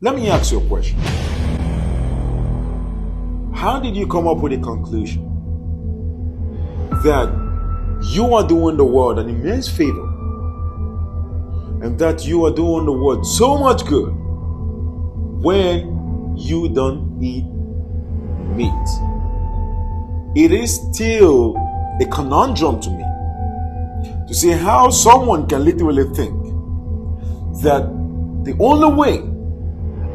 Let me ask you a question. How did you come up with a conclusion that you are doing the world an immense favor and that you are doing the world so much good when you don't eat meat? It is still a conundrum to me to see how someone can literally think that the only way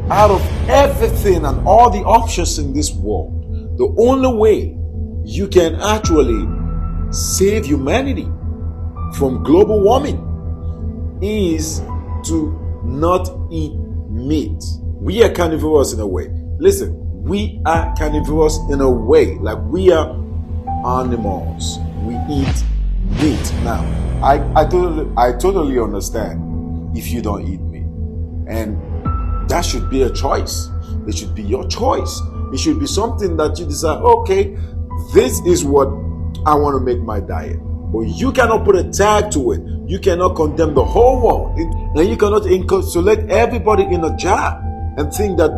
out of everything and all the options in this world, the only way you can actually save humanity from global warming is to not eat meat. We are carnivorous in a way. Listen, we are carnivorous in a way, like we are animals. We eat meat. Now, I totally understand if you don't eat meat, and that should be a choice. It should be your choice. It should be something that you decide, okay, this is what I want to make my diet. But you cannot put a tag to it. You cannot condemn the whole world. And you cannot encapsulate everybody in a jar and think that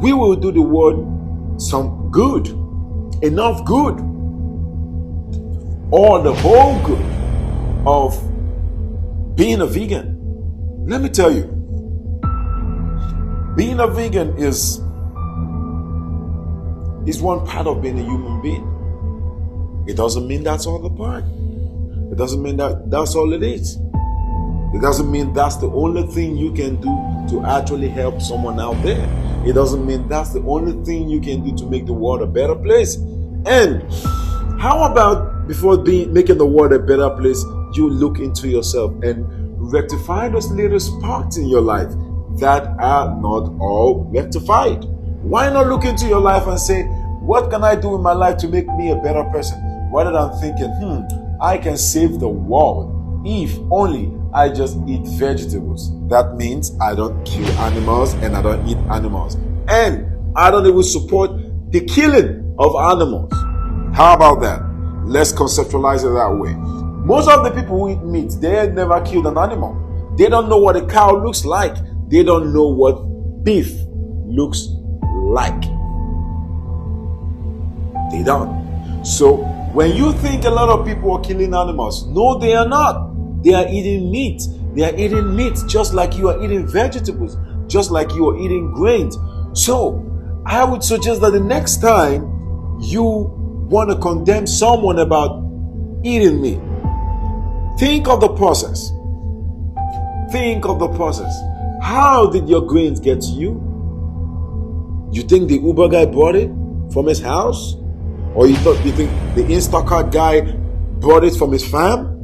we will do the world some good, enough good, or the whole good of being a vegan. Let me tell you, being a vegan is one part of being a human being. It doesn't mean that's all the part. It doesn't mean that that's all it is. It doesn't mean that's the only thing you can do to actually help someone out there. It doesn't mean that's the only thing you can do to make the world a better place. And how about before making the world a better place, you look into yourself and rectify those little sparks in your life that are not all rectified? Why not look into your life and say, what can I do in my life to make me a better person? Rather than thinking, I can save the world if only I just eat vegetables. That means I don't kill animals and I don't eat animals. And I don't even support the killing of animals. How about that? Let's conceptualize it that way. Most of the people who eat meat, they never killed an animal. They don't know what a cow looks like. They don't know what beef looks like. They don't. So when you think a lot of people are killing animals, no, they are not. They are eating meat. They are eating meat just like you are eating vegetables, just like you are eating grains. So I would suggest that the next time you want to condemn someone about eating meat, think of the process. Think of the process. How did your grains get to you? You think the Uber guy brought it from his house? Or you think the Instacart guy brought it from his farm?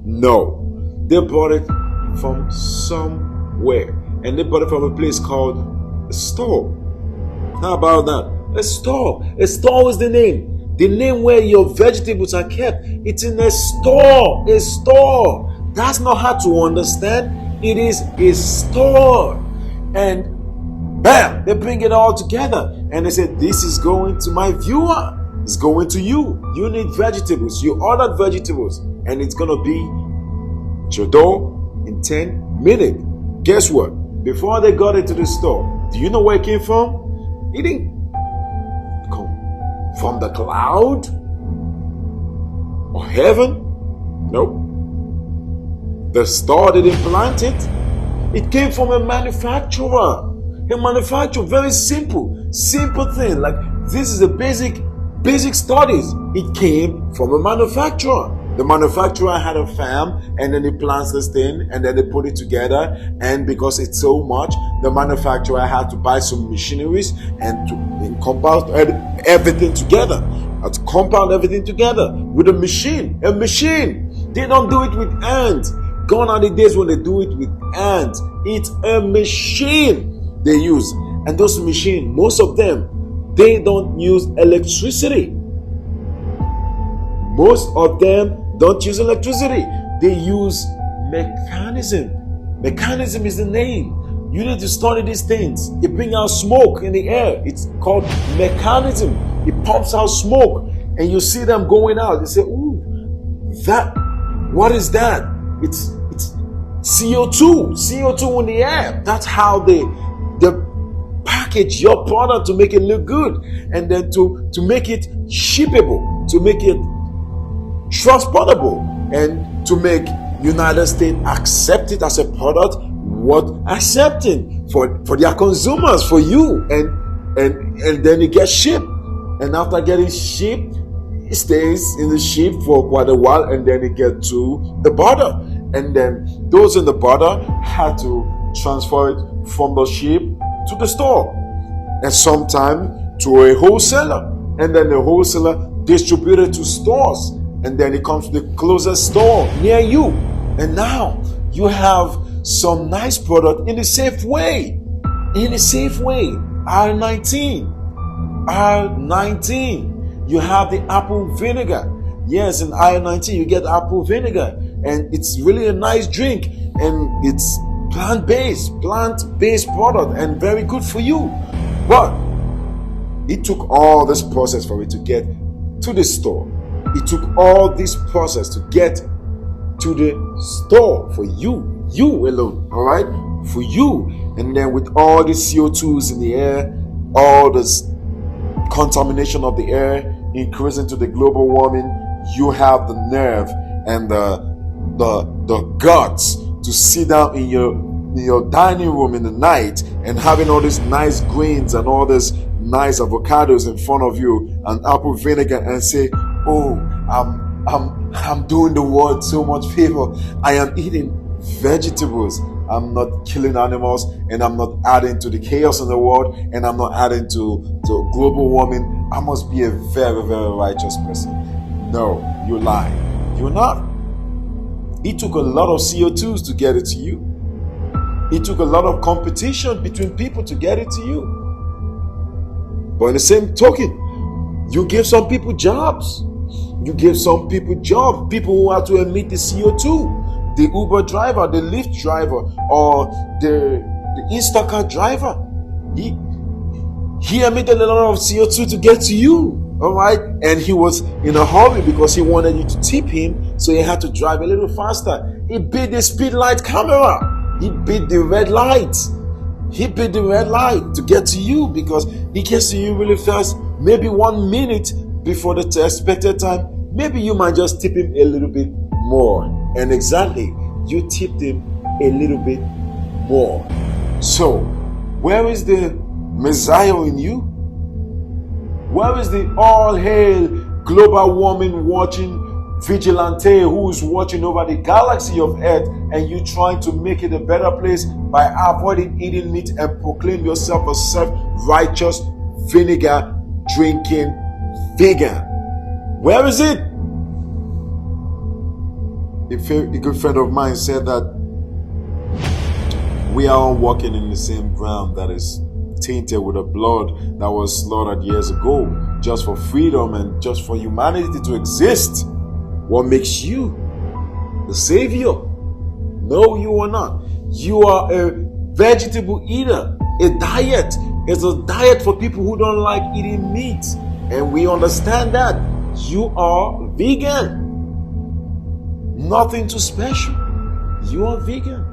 No. They brought it from somewhere. And they brought it from a place called a store. How about that? A store. A store is the name. The name where your vegetables are kept. It's in a store. A store. That's not hard to understand. It is a store. And bam, they bring it all together. And they say, this is going to my viewer. It's going to you. You need vegetables. You ordered vegetables. And it's going to be at your door in 10 minutes. Guess what? Before they got it to the store, do you know where it came from? It didn't come from the cloud or heaven. Nope. The store didn't plant it. It came from a manufacturer. A manufacturer, very simple thing. Like this is a basic studies. It came from a manufacturer. The manufacturer had a farm, and then he plants this thing, and then they put it together. And because it's so much, the manufacturer had to buy some machineries and to compound everything together. To compound everything together with a machine. A machine. They don't do it with hands. Gone are the days when they do it with hands. It's a machine they use. And those machines, most of them, they don't use electricity. Most of them don't use electricity. They use mechanism. Mechanism is the name. You need to study these things. It brings out smoke in the air. It's called mechanism. It pumps out smoke. And you see them going out. You say, ooh, what is that? It's CO2 in the air. That's how the package your product to make it look good, and then to make it shippable, to make it transportable, and to make United States accept it as a product worth accepting for their consumers, for you, and then it gets shipped. And after getting shipped, it stays in the ship for quite a while, and then it gets to the border. And then those in the border had to transfer it from the ship to the store, and sometime to a wholesaler, and then the wholesaler distributed to stores, and then it comes to the closest store near you. And now you have some nice product in a safe way. In a safe way. R19. You have the apple vinegar. Yes, in R19 you get apple vinegar, and it's really a nice drink, and it's plant-based product, and very good for you. But it took all this process for it to get to the store. It took all this process to get to the store for you alone, all right? For you. And then with all the CO2s in the air, all this contamination of the air increasing to the global warming, you have the nerve and the guts to sit down in your dining room in the night and having all these nice greens and all these nice avocados in front of you and apple vinegar, and say, oh, I'm doing the world so much favor. I am eating vegetables. I'm not killing animals, and I'm not adding to the chaos in the world, and I'm not adding to global warming. I must be a very, very righteous person. No, you lie. You're not. It took a lot of CO2s to get it to you. It took a lot of competition between people to get it to you. But in the same token, you give some people jobs. You give some people jobs. People who have to emit the CO2. The Uber driver, the Lyft driver, or the Instacart driver. He emitted a lot of CO2 to get to you. All right, and he was in a hurry because he wanted you to tip him, so he had to drive a little faster. He beat the speed light camera. He beat the red light. He beat the red light to get to you, because he gets to you really fast. Maybe 1 minute before the expected time. Maybe you might just tip him a little bit more, and exactly, you tipped him a little bit more. So, where is the Messiah in you? Where is the all-hail global warming watching vigilante who's watching over the galaxy of Earth, and you trying to make it a better place by avoiding eating meat and proclaim yourself a self-righteous, vinegar drinking vegan? Where is it? A good friend of mine said that we are all walking in the same ground that is tainted with the blood that was slaughtered years ago, just for freedom and just for humanity to exist. What makes you the savior? No, you are not. You are a vegetable eater. A diet is a diet for people who don't like eating meat, and we understand that. You are vegan. Nothing too special. You are vegan.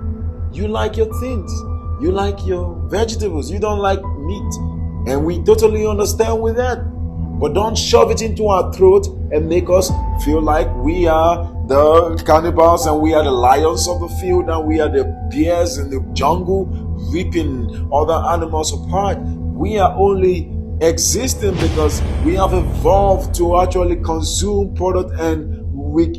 You like your things. You like your vegetables. You don't like meat. And we totally understand with that. But don't shove it into our throat and make us feel like we are the cannibals and we are the lions of the field and we are the bears in the jungle ripping other animals apart. We are only existing because we have evolved to actually consume product, and we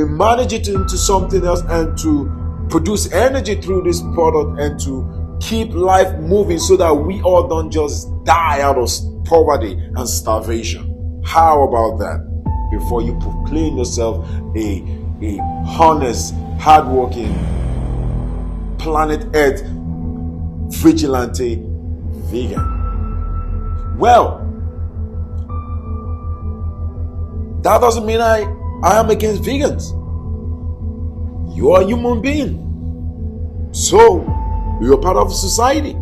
manage it into something else and to produce energy through this product and to keep life moving so that we all don't just die out of poverty and starvation. How about that? Before you proclaim yourself a honest, hardworking, planet Earth vigilante vegan. Well, that doesn't mean I am against vegans. You are a human being. So, you're part of society.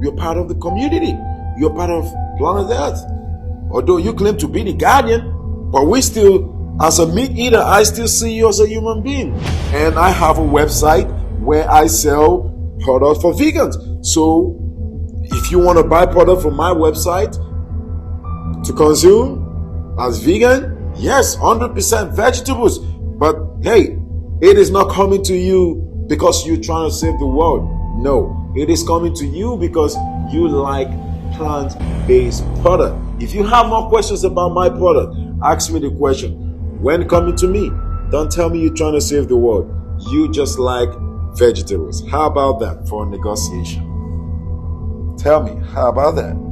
You're part of the community. You're part of planet Earth. Although you claim to be the guardian, but we still, as a meat eater, I still see you as a human being. And I have a website where I sell products for vegans. So, If you want to buy product from my website to consume as vegan, yes, 100% vegetables. But hey, it is not coming to you because you're trying to save the world. No, it is coming to you because you like plant-based product. If you have more questions about my product, ask me the question. When coming to me, don't tell me you're trying to save the world. You just like vegetables. How about that for a negotiation? Tell me, how about that?